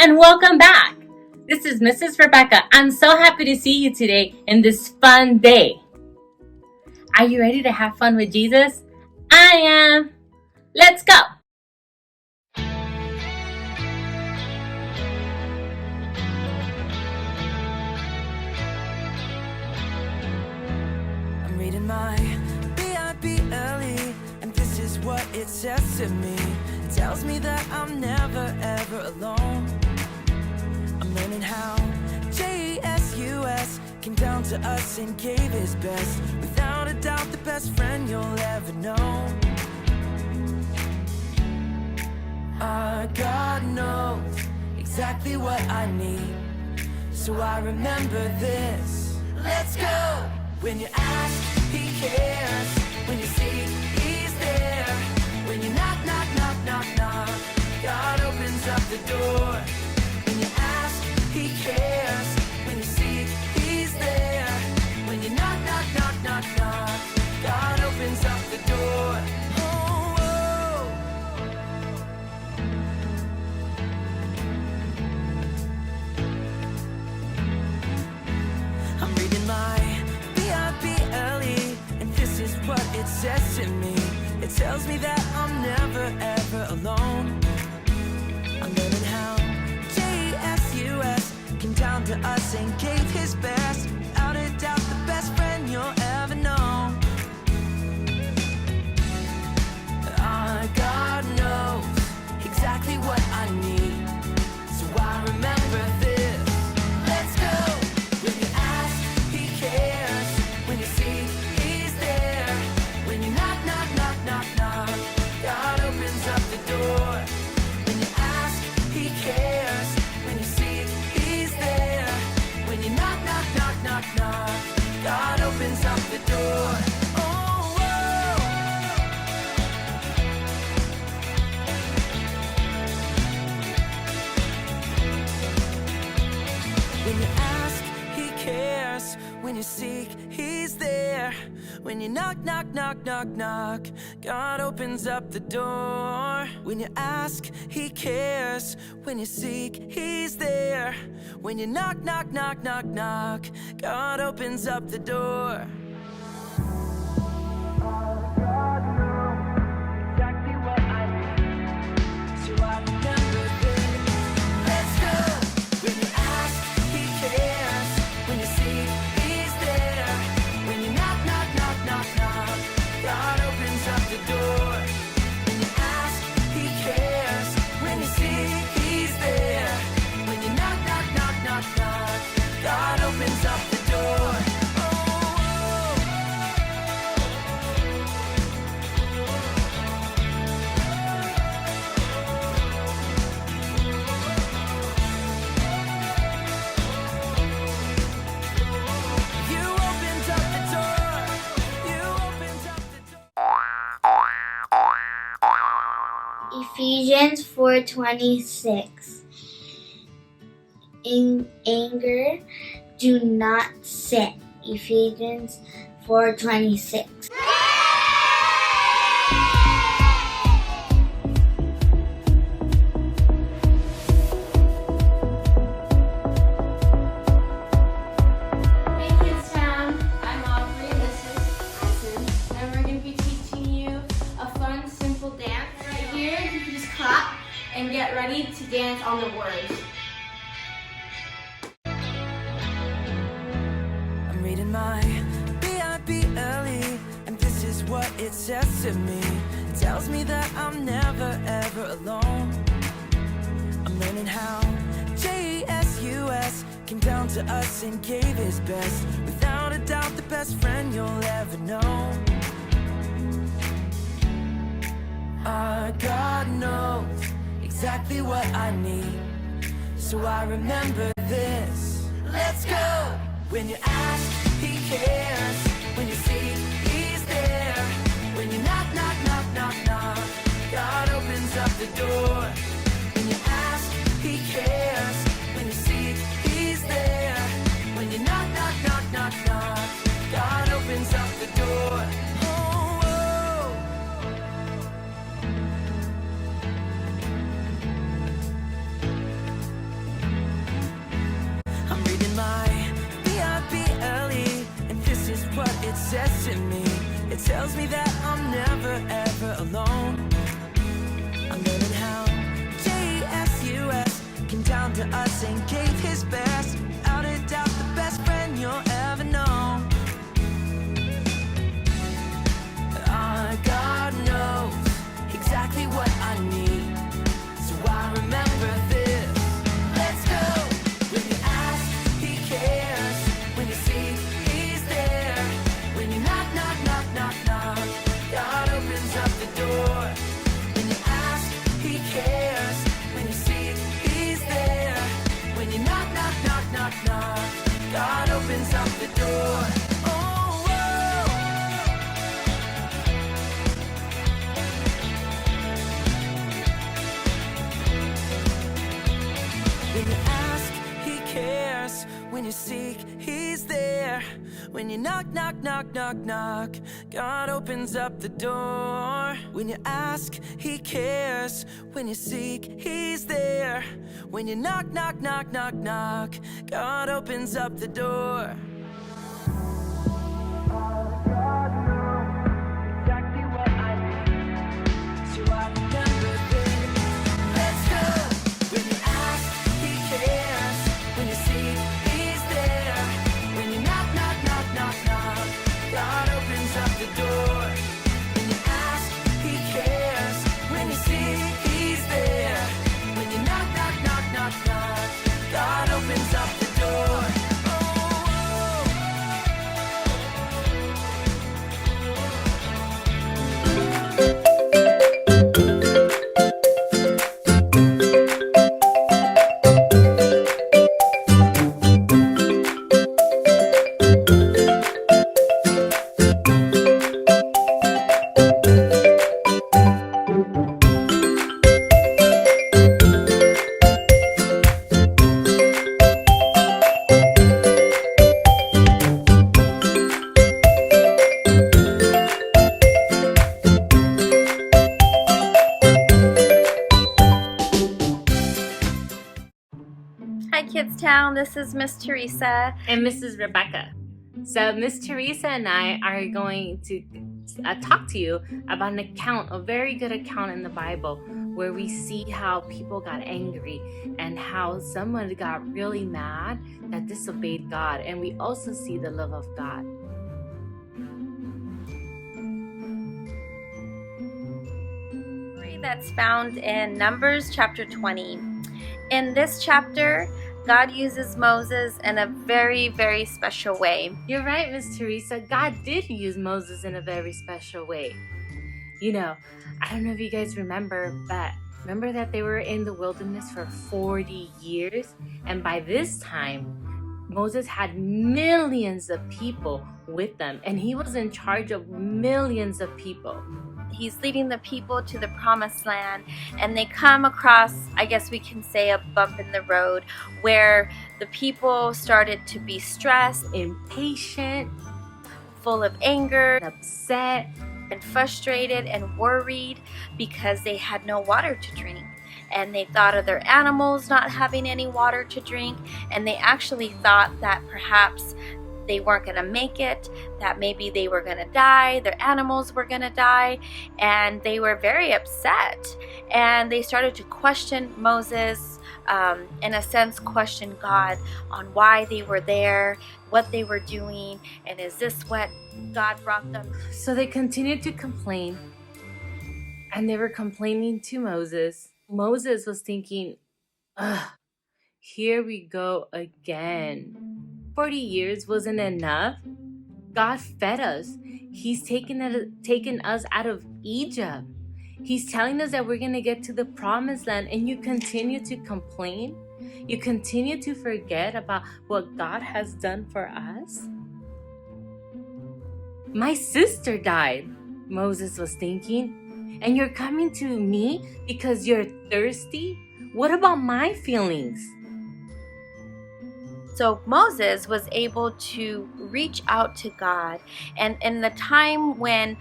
and welcome back. This is Mrs. Rebecca. I'm so happy to see you today in this fun day. Are you ready to have fun with Jesus? I am. Let's go. I'm reading my Bible, and this is what it says to me. It tells me that I'm never ever alone. I'm learning how Jesus came down to us and gave his best. Without a doubt, the best friend you'll ever know. Our God knows exactly what I need, so I remember this. Let's go! When you ask, he cares. When you seek, he's there. When you knock, knock, knock, knock, knock, God opens up the door. When you ask, he cares. When you seek, he's there. When you knock, knock, knock, knock, knock, God opens up the door. Oh, oh. I'm reading my Bible, and this is what it says to me. It tells me that I'm never ever alone. I'm learning how Jesus came down to us and gave his best. Without a doubt, the best friend you'll ever know. Our God knows exactly what I need, so I remember this. Let's go! When you ask, he cares. When you seek, he's there. When you knock, knock, knock, knock, knock, God opens up the door. When you ask, he cares. When you seek, he's there. When you knock, knock, knock, knock, knock, God opens up the door. Oh, oh. When you ask, he cares. When you seek, he's there. When you knock, knock, knock, knock, knock, God opens up the door. When you ask, he cares. When you seek, he's there. When you knock, knock, knock, knock, knock, God opens up the door. God knows exactly what I need, so I remember this. Let's go! When you ask, he cares. When you seek, he's there. When you knock, knock, knock, knock, knock, God opens up the door. When you ask, he cares. When you seek, he's there. When you knock, knock, knock, knock, knock, God opens up the door. Oh, oh. You opened up the door. You opened up the door. Ephesians 4:26. In anger, do not sin. Ephesians 4:26. Hey Kids Town, I'm Aubrey, this is Addison, and we're going to be teaching you a fun, simple dance. Right here, you can just clap and get ready to dance on the words. I'm reading my Bible, and this is what it says to me. It tells me that I'm never ever alone. I'm learning how Jesus came down to us and gave his best. Without a doubt, the best friend you'll ever know. Our God knows exactly what I need, so I remember this. Let's go! When you ask, he cares. When you seek, he's there. When you knock, knock, knock, knock, knock, God opens up the door. When you ask, he cares. When you seek, he's there. When you knock, knock, knock, knock, knock, God opens up the door. Oh, oh. me that I'm never ever alone. I'm learning how Jesus came down to us and gave his best. Without a doubt, the best friend you'll ever know. God knows exactly what I need, so I remember this. Let's go. When you ask, he cares. When you seek, he's there. When you knock, knock, knock, knock, knock, God opens up the door. When you ask, he cares. When you seek, he's there. When you knock, knock, knock, knock, knock, God opens up the door. When you ask, he cares. When you seek, he's there. When you knock, knock, knock, knock, knock, God opens up the door. When you ask, he cares. When you seek, he's there. When you knock, knock, knock, knock, knock, God opens up the door. Hi Kids Town, this is Miss Teresa. And Mrs. Rebecca. So Miss Teresa and I are going to talk to you about an account, a very good account in the Bible, where we see how people got angry and how someone got really mad that disobeyed God. And we also see the love of God. That's found in Numbers chapter 20. In this chapter, God uses Moses in a very, very special way. You're right, Miss Teresa. God did use Moses in a very special way. You know, I don't know if you guys remember, but remember that they were in the wilderness for 40 years? And by this time, Moses had millions of people with them, and he was in charge of millions of people. He's leading the people to the promised land, and they come across, I guess we can say, a bump in the road where the people started to be stressed, Impatient, full of anger, upset, and frustrated and worried because they had no water to drink. And they thought of their animals not having any water to drink, and they actually thought that perhaps they weren't going to make it, that maybe they were going to die, their animals were going to die, and they were very upset. And they started to question Moses, in a sense question God on why they were there, what they were doing, and is this what God brought them? So they continued to complain, and they were complaining to Moses. Moses was thinking, ugh, here we go again. 40 years wasn't enough. God fed us. He's taken us out of Egypt. He's telling us that we're going to get to the promised land, and you continue to complain. You continue to forget about what God has done for us. My sister died, Moses was thinking, and you're coming to me because you're thirsty? What about my feelings? So Moses was able to reach out to God, and in the time when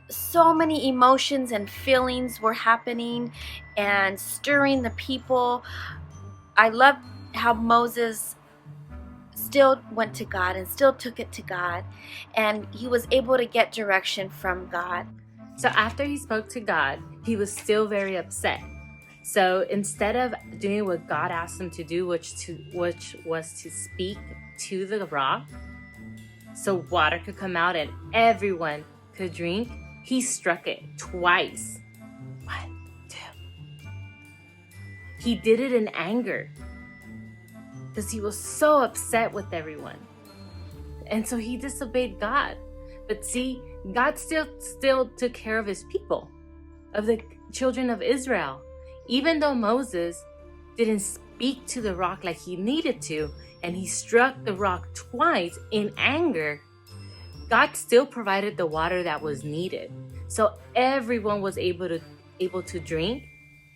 so many emotions and feelings were happening and stirring the people, I love how Moses still went to God and still took it to God, and he was able to get direction from God. So after he spoke to God, he was still very upset. So instead of doing what God asked him to do, which was to speak to the rock so water could come out and everyone could drink, he struck it twice. 1, 2. He did it in anger because he was so upset with everyone. And so he disobeyed God. But see, God still took care of his people, of the children of Israel. Even though Moses didn't speak to the rock like he needed to, and he struck the rock twice in anger, God still provided the water that was needed. So everyone was able to drink,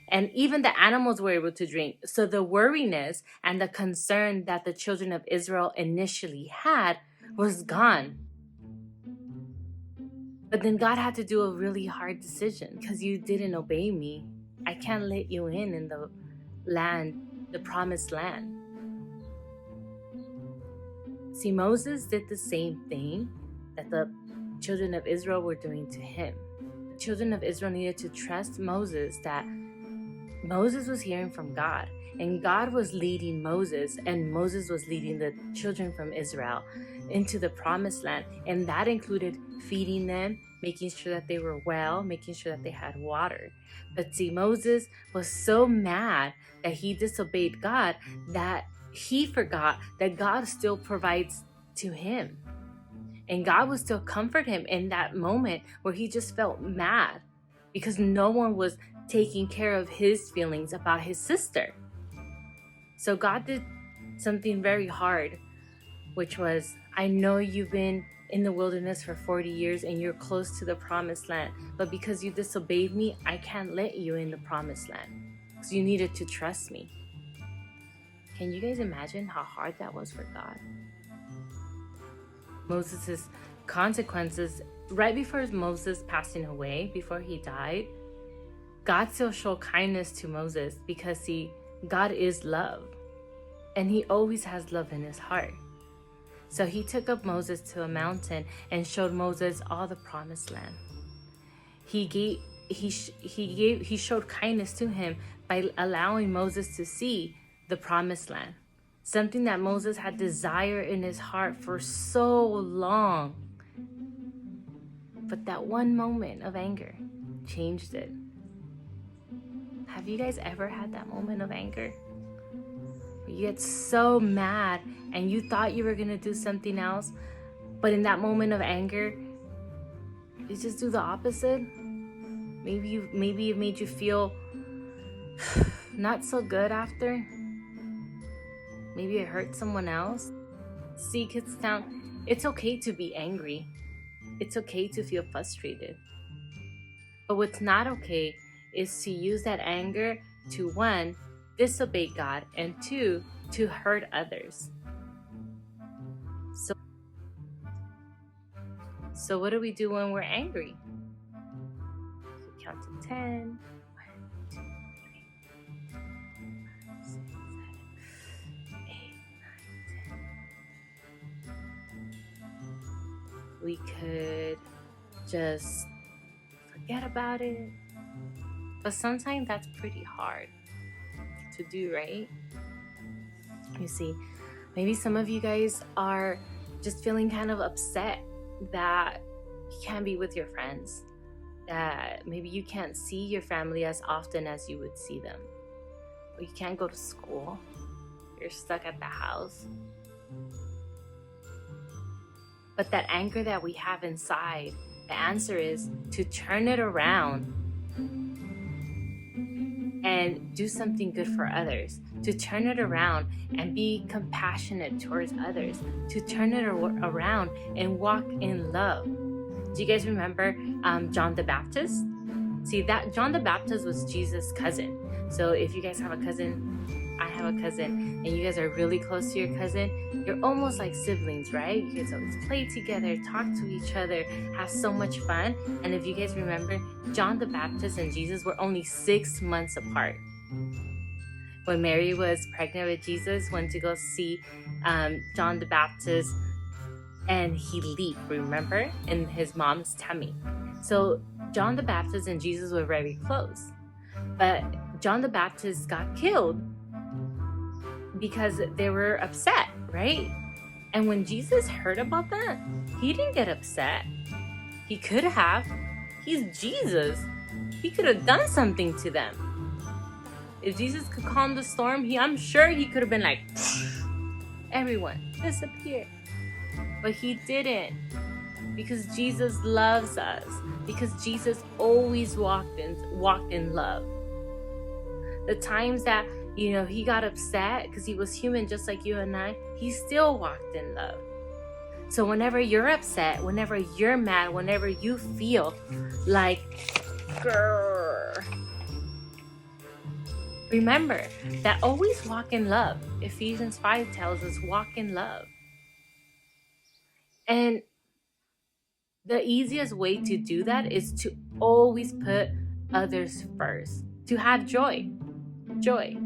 and even the animals were able to drink. So the worriness and the concern that the children of Israel initially had was gone. But then God had to do a really hard decision. Because you didn't obey me, I can't let you in the land, the promised land. See, Moses did the same thing that the children of Israel were doing to him. The children of Israel needed to trust Moses, that Moses was hearing from God, and God was leading Moses, and Moses was leading the children from Israel into the promised land. And that included feeding them, making sure that they were well, making sure that they had water. But see, Moses was so mad that he disobeyed God that he forgot that God still provides to him. And God would still comfort him in that moment where he just felt mad because no one was taking care of his feelings about his sister. So God did something very hard, which was, I know you've been in the wilderness for 40 years and you're close to the promised land, but because you disobeyed me, I can't let you in the promised land because you needed to trust me. Can you guys imagine how hard that was for God? Moses' consequences, right before Moses passing away, before he died, God still showed kindness to Moses because, see, God is love. And he always has love in his heart. So he took up Moses to a mountain and showed Moses all the promised land. He showed kindness to him by allowing Moses to see the promised land. Something that Moses had desired in his heart for so long. But that one moment of anger changed it. Have you guys ever had that moment of anger? Where you get so mad and you thought you were going to do something else, but in that moment of anger, you just do the opposite? Maybe it made you feel not so good after. Maybe it hurt someone else. See, Kidstown, it's okay to be angry. It's okay to feel frustrated. But what's not okay is to use that anger to, 1, disobey God, and 2, to hurt others. So what do we do when we're angry? So count to 10. 1, 2, 3, 4, 5, 6, 7, 8, 9, 10. We could just forget about it. But sometimes that's pretty hard to do, right? You see, maybe some of you guys are just feeling kind of upset that you can't be with your friends, that maybe you can't see your family as often as you would see them, or you can't go to school, you're stuck at the house. But that anger that we have inside, the answer is to turn it around and do something good for others, to turn it around and be compassionate towards others, to turn it around and walk in love. Do you guys remember John the Baptist? See, that John the Baptist was Jesus' cousin. So if you guys have a cousin, I have a cousin, and you guys are really close to your cousin, you're almost like siblings, right? You guys always play together, talk to each other, have so much fun. And if you guys remember, John the Baptist and Jesus were only 6 months apart. when Mary was pregnant with Jesus, went to go see John the Baptist, and he leaped, remember, in his mom's tummy. So John the Baptist and Jesus were very close. But John the Baptist got killed because they were upset, right? And when Jesus heard about that, he didn't get upset. He could have. He's Jesus. He could have done something to them. If Jesus could calm the storm, I'm sure he could have been like, everyone, disappear. But he didn't, because Jesus loves us, because Jesus always walked in love. The times that, he got upset because he was human just like you and I, he still walked in love. So whenever you're upset, whenever you're mad, whenever you feel like, grrr, remember that always walk in love. Ephesians 5 tells us walk in love. And the easiest way to do that is to always put others first. To have joy. Joy.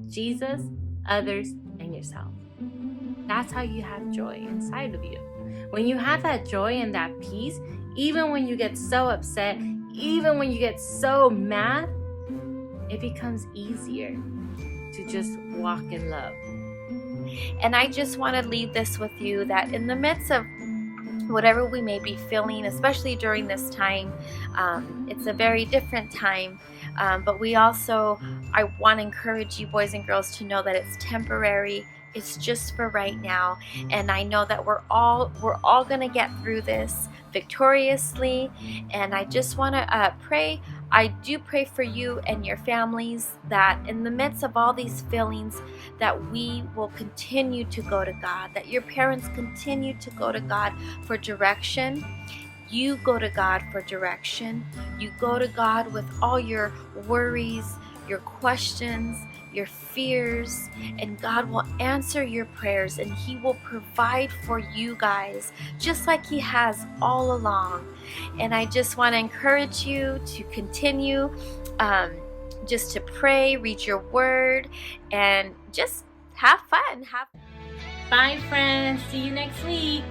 Jesus, others, and yourself. That's how you have joy inside of you. When you have that joy and that peace, even when you get so upset, even when you get so mad, it becomes easier to just walk in love. And I just want to leave this with you, that in the midst of whatever we may be feeling, especially during this time, it's a very different time, but I want to encourage you, boys and girls, to know that it's temporary. It's just for right now, and I know that we're all going to get through this victoriously. And I just want to pray. I do pray for you and your families, that in the midst of all these feelings, that we will continue to go to God, that your parents continue to go to God for direction. You go to God for direction. You go to God with all your worries, your questions, your fears, and God will answer your prayers, and He will provide for you guys just like He has all along. And I just want to encourage you to continue just to pray, read your word, and just have fun. Bye, friends. See you next week.